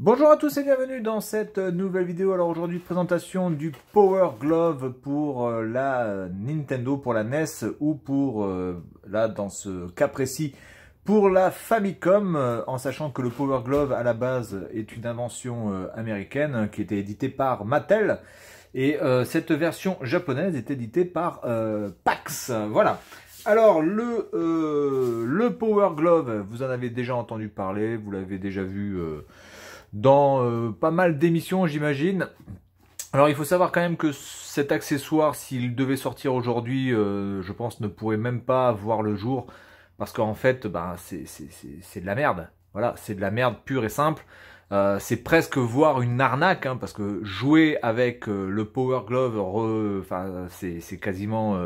Bonjour à tous et bienvenue dans cette nouvelle vidéo. Alors aujourd'hui, présentation du Power Glove pour la Nintendo, pour la NES ou pour, là dans ce cas précis, pour la Famicom, en sachant que le Power Glove à la base est une invention américaine qui était éditée par Mattel et cette version japonaise est éditée par PAX. Voilà. Alors le Power Glove, vous en avez déjà entendu parler, vous l'avez déjà vu dans pas mal d'émissions, j'imagine. Alors il faut savoir quand même que cet accessoire, s'il devait sortir aujourd'hui, je pense ne pourrait même pas voir le jour, parce qu'en fait, ben, c'est de la merde. Voilà, c'est de la merde pure et simple. C'est presque voir une arnaque, hein, parce que jouer avec le Power Glove, c'est quasiment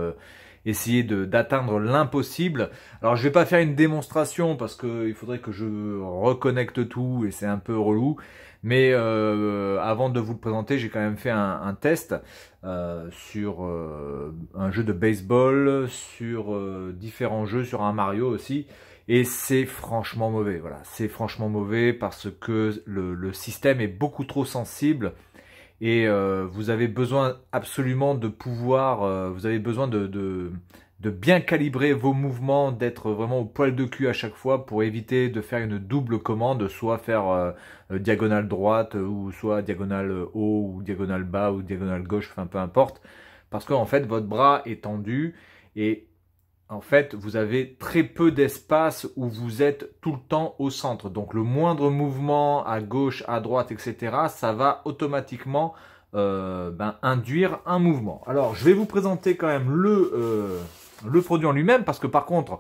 essayer d'atteindre l'impossible. Alors je vais pas faire une démonstration parce que il faudrait que je reconnecte tout et c'est un peu relou. Mais avant de vous le présenter, j'ai quand même fait un test sur un jeu de baseball, sur différents jeux, sur un Mario aussi. Et c'est franchement mauvais, voilà. C'est franchement mauvais parce que le système est beaucoup trop sensible. Et vous avez besoin absolument de pouvoir, vous avez besoin de bien calibrer vos mouvements, d'être vraiment au poil de cul à chaque fois pour éviter de faire une double commande, soit faire diagonale droite, ou soit diagonale haut, ou diagonale bas, ou diagonale gauche, enfin peu importe. Parce qu'en fait, votre bras est tendu et en fait, vous avez très peu d'espace où vous êtes tout le temps au centre. Donc, le moindre mouvement à gauche, à droite, etc., ça va automatiquement induire un mouvement. Alors, je vais vous présenter quand même le produit en lui-même, parce que par contre,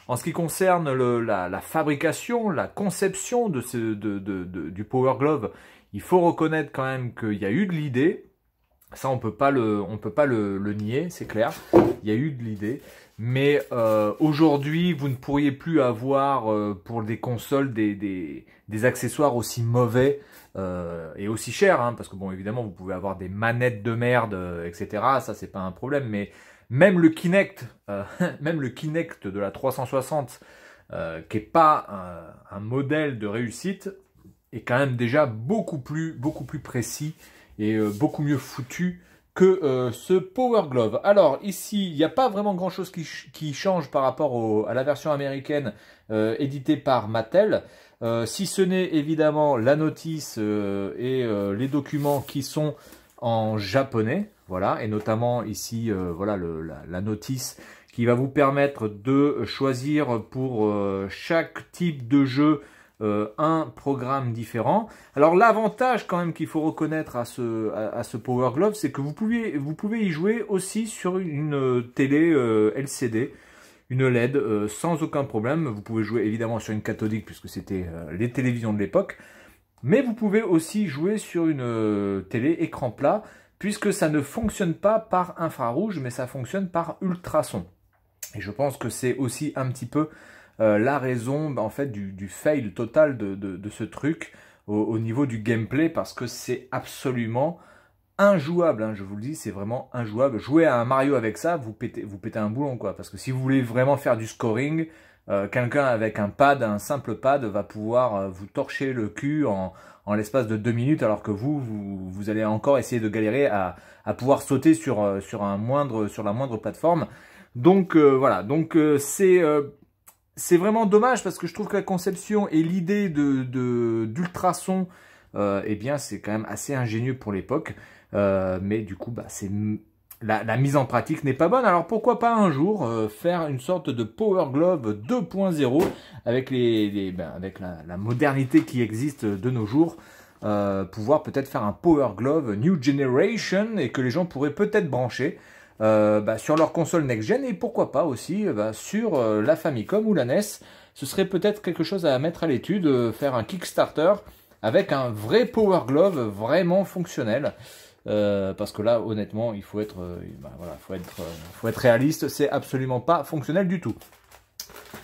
en ce qui concerne la fabrication, la conception du Power Glove, il faut reconnaître quand même qu'il y a eu de l'idée. Ça, on peut pas le nier, c'est clair. Il y a eu de l'idée. Mais aujourd'hui, vous ne pourriez plus avoir pour des consoles des accessoires aussi mauvais et aussi chers, hein, parce que bon, évidemment, vous pouvez avoir des manettes de merde, etc. Ça, c'est pas un problème. Mais même le Kinect, même le Kinect de la 360, qui est pas un modèle de réussite, est quand même déjà beaucoup plus précis et beaucoup mieux foutu que ce Power Glove. Alors ici, il n'y a pas vraiment grand chose qui change par rapport à la version américaine éditée par Mattel, si ce n'est évidemment la notice et les documents qui sont en japonais, voilà, et notamment ici, voilà la notice qui va vous permettre de choisir pour chaque type de jeu un programme différent. Alors l'avantage quand même qu'il faut reconnaître à ce Power Glove, c'est que vous pouvez y jouer aussi sur une télé LCD, une LED, sans aucun problème. Vous pouvez jouer évidemment sur une cathodique puisque c'était les télévisions de l'époque, mais vous pouvez aussi jouer sur une télé écran plat puisque ça ne fonctionne pas par infrarouge, mais ça fonctionne par ultrason. Et je pense que c'est aussi un petit peu la raison en fait du fail total de ce truc au niveau du gameplay, parce que c'est absolument injouable, hein, je vous le dis, c'est vraiment injouable. Jouer à un Mario avec ça, vous pétez un boulon, quoi, parce que si vous voulez vraiment faire du scoring, quelqu'un avec un pad, un simple pad, va pouvoir vous torcher le cul en l'espace de 2 minutes, alors que vous allez encore essayer de galérer à pouvoir sauter sur la moindre plateforme. Donc voilà, donc c'est vraiment dommage parce que je trouve que la conception et l'idée d'ultrason, eh bien, c'est quand même assez ingénieux pour l'époque. Mais du coup, bah, la mise en pratique n'est pas bonne. Alors pourquoi pas un jour faire une sorte de Power Glove 2.0 avec avec la modernité qui existe de nos jours. Pouvoir peut-être faire un Power Glove New Generation et que les gens pourraient peut-être brancher sur leur console next-gen et pourquoi pas aussi sur la Famicom ou la NES. Ce serait peut-être quelque chose à mettre à l'étude, faire un Kickstarter avec un vrai Power Glove vraiment fonctionnel. Parce que là, honnêtement, il faut être, voilà, faut être réaliste, c'est absolument pas fonctionnel du tout.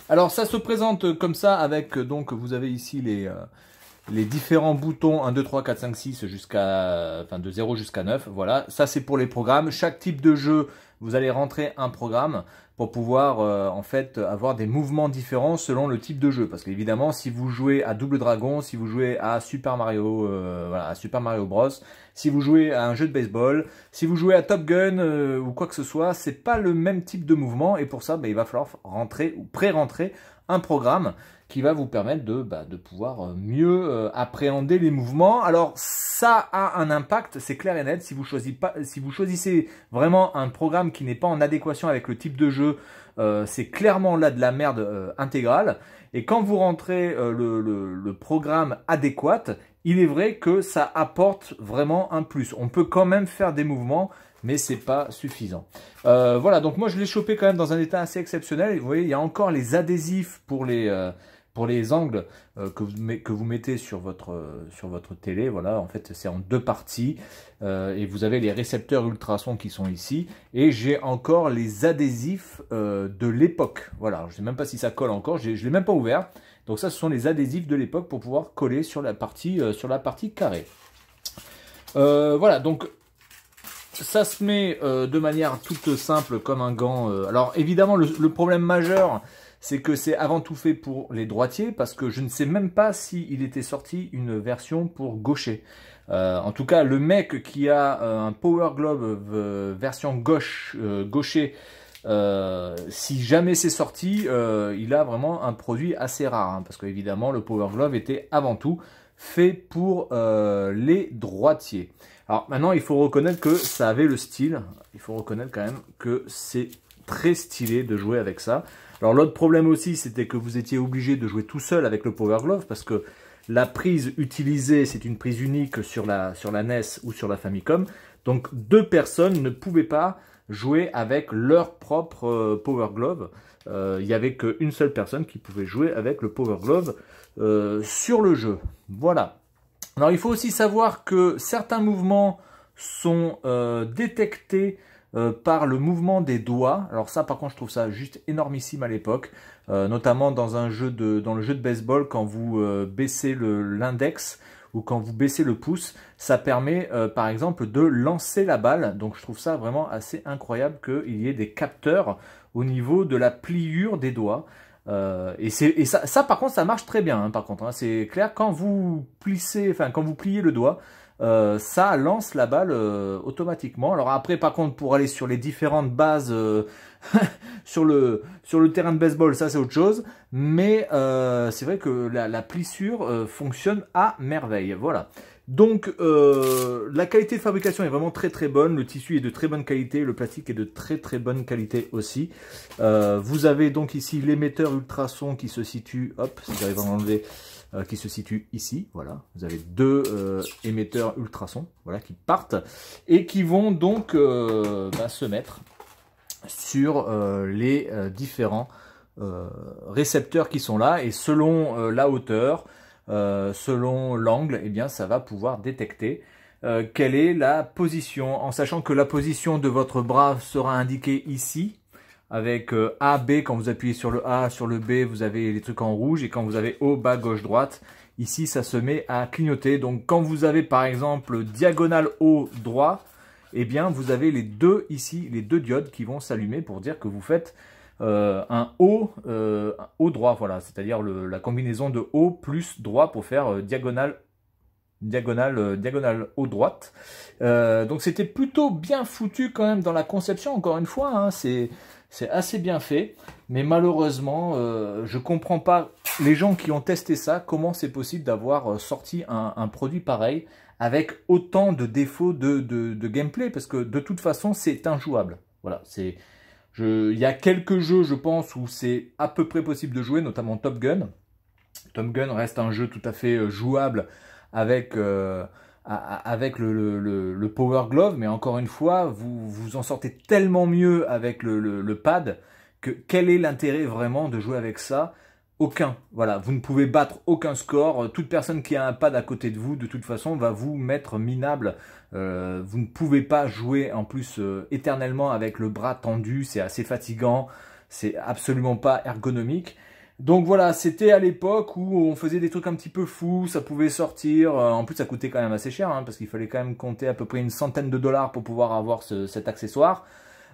Alors ça se présente comme ça avec, donc vous avez ici les différents boutons 1, 2, 3, 4, 5, 6 jusqu'à, enfin de 0 jusqu'à 9, voilà. Ça c'est pour les programmes. Chaque type de jeu vous allez rentrer un programme pour pouvoir en fait avoir des mouvements différents selon le type de jeu. Parce qu'évidemment, si vous jouez à Double Dragon, si vous jouez à Super Mario, voilà, à Super Mario Bros, si vous jouez à un jeu de baseball, si vous jouez à Top Gun ou quoi que ce soit, c'est pas le même type de mouvement. Et pour ça, il va falloir rentrer ou pré-rentrer un programme qui va vous permettre de pouvoir mieux appréhender les mouvements. Alors ça a un impact, c'est clair et net. Si vous choisissez vraiment un programme qui n'est pas en adéquation avec le type de jeu, c'est clairement là de la merde intégrale. Et quand vous rentrez le programme adéquat, il est vrai que ça apporte vraiment un plus. On peut quand même faire des mouvements, mais c'est pas suffisant. Voilà, donc moi je l'ai chopé quand même dans un état assez exceptionnel. Vous voyez, il y a encore les adhésifs pour les angles que vous mettez sur votre télé. Voilà, en fait c'est en deux parties. Et vous avez les récepteurs ultrasons qui sont ici. Et j'ai encore les adhésifs de l'époque. Voilà, je ne sais même pas si ça colle encore, je ne l'ai même pas ouvert. Donc ça, ce sont les adhésifs de l'époque pour pouvoir coller sur la partie carrée. Voilà, donc ça se met de manière toute simple comme un gant. Alors évidemment, le problème majeur, c'est que c'est avant tout fait pour les droitiers, parce que je ne sais même pas s'il était sorti une version pour gaucher. En tout cas, le mec qui a un Power Glove version gaucher, si jamais c'est sorti, il a vraiment un produit assez rare, hein, parce qu'évidemment le Power Glove était avant tout fait pour les droitiers. Alors maintenant il faut reconnaître que ça avait le style, il faut reconnaître quand même que c'est très stylé de jouer avec ça. Alors l'autre problème aussi, c'était que vous étiez obligé de jouer tout seul avec le Power Glove, parce que la prise utilisée, c'est une prise unique sur la NES ou sur la Famicom, donc deux personnes ne pouvaient pas jouer avec leur propre Power Glove. Il n'y avait qu'une seule personne qui pouvait jouer avec le Power Glove sur le jeu. Voilà. Alors il faut aussi savoir que certains mouvements sont détectés par le mouvement des doigts. Alors ça par contre je trouve ça juste énormissime à l'époque, notamment dans le jeu de baseball, quand vous baissez l'index ou quand vous baissez le pouce, ça permet par exemple de lancer la balle. Donc je trouve ça vraiment assez incroyable qu'il y ait des capteurs au niveau de la pliure des doigts. Et ça par contre ça marche très bien, hein, par contre, hein, c'est clair, quand vous pliez le doigt, ça lance la balle automatiquement. Alors après par contre, pour aller sur les différentes bases sur le terrain de baseball, ça c'est autre chose, mais c'est vrai que la plissure fonctionne à merveille. Voilà. Donc la qualité de fabrication est vraiment très très bonne, le tissu est de très bonne qualité, le plastique est de très très bonne qualité aussi. Vous avez donc ici l'émetteur ultrason qui se situe, hop, si j'arrive à l'enlever, qui se situe ici, voilà. Vous avez deux émetteurs ultrasons, voilà, qui partent et qui vont donc se mettre sur les différents récepteurs qui sont là, et selon la hauteur, selon l'angle, eh bien ça va pouvoir détecter quelle est la position, en sachant que la position de votre bras sera indiquée ici avec A, B. Quand vous appuyez sur le A, sur le B, vous avez les trucs en rouge, et quand vous avez haut, bas, gauche, droite, ici ça se met à clignoter. Donc quand vous avez par exemple diagonale haut, droit, eh bien vous avez les deux ici, les deux diodes qui vont s'allumer pour dire que vous faites un haut droit, voilà, c'est-à-dire la combinaison de haut plus droit pour faire diagonale haut droite. Donc c'était plutôt bien foutu quand même dans la conception, encore une fois, hein, c'est assez bien fait, mais malheureusement je comprends pas les gens qui ont testé ça, comment c'est possible d'avoir sorti un produit pareil avec autant de défauts de gameplay, parce que de toute façon c'est injouable. Voilà, il y a quelques jeux, je pense, où c'est à peu près possible de jouer, notamment Top Gun. Top Gun reste un jeu tout à fait jouable avec le Power Glove, mais encore une fois, vous en sortez tellement mieux avec le pad, que quel est l'intérêt vraiment de jouer avec ça? Aucun. Voilà, vous ne pouvez battre aucun score. Toute personne qui a un pad à côté de vous, de toute façon, va vous mettre minable. Vous ne pouvez pas jouer en plus éternellement avec le bras tendu. C'est assez fatigant. C'est absolument pas ergonomique. Donc voilà, c'était à l'époque où on faisait des trucs un petit peu fous. Ça pouvait sortir. En plus, ça coûtait quand même assez cher, hein, parce qu'il fallait quand même compter à peu près une centaine de dollars pour pouvoir avoir cet accessoire.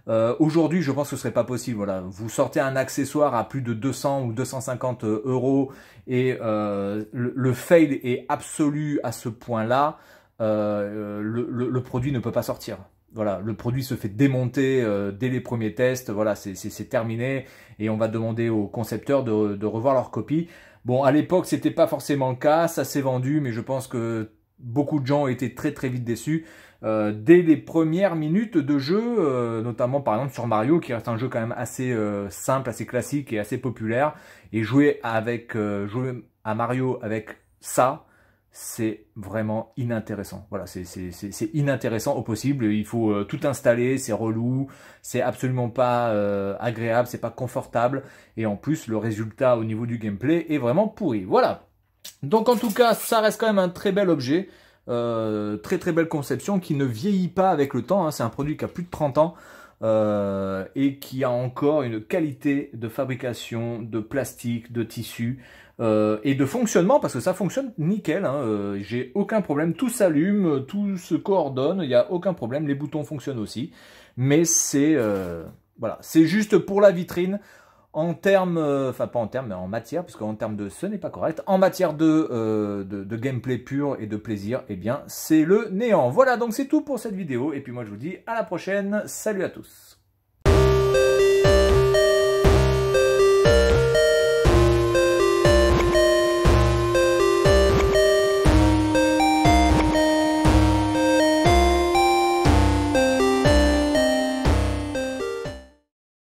Aujourd'hui, je pense que ce serait pas possible. Voilà, vous sortez un accessoire à plus de 200 ou 250 euros et le fail est absolu à ce point-là. Le produit ne peut pas sortir. Voilà, le produit se fait démonter dès les premiers tests. Voilà, c'est terminé et on va demander aux concepteurs de revoir leur copie. Bon, à l'époque, c'était pas forcément le cas. Ça s'est vendu, mais je pense que beaucoup de gens ont été très très vite déçus. Dès les premières minutes de jeu, notamment par exemple sur Mario, qui reste un jeu quand même assez simple, assez classique et assez populaire. Et jouer à Mario avec ça, c'est vraiment inintéressant. Voilà, c'est inintéressant au possible. Il faut tout installer, c'est relou, c'est absolument pas agréable, c'est pas confortable. Et en plus, le résultat au niveau du gameplay est vraiment pourri. Voilà. Donc en tout cas, ça reste quand même un très bel objet. Très très belle conception qui ne vieillit pas avec le temps. Hein. C'est un produit qui a plus de 30 ans. Et qui a encore une qualité de fabrication, de plastique, de tissu et de fonctionnement, parce que ça fonctionne nickel, hein, j'ai aucun problème, tout s'allume, tout se coordonne, il n'y a aucun problème, les boutons fonctionnent aussi, mais c'est voilà, c'est juste pour la vitrine. En termes, enfin pas en termes, mais en matière, parce qu'en termes de ce n'est pas correct, en matière de gameplay pur et de plaisir, eh bien c'est le néant. Voilà, donc c'est tout pour cette vidéo, et puis moi je vous dis à la prochaine, salut à tous.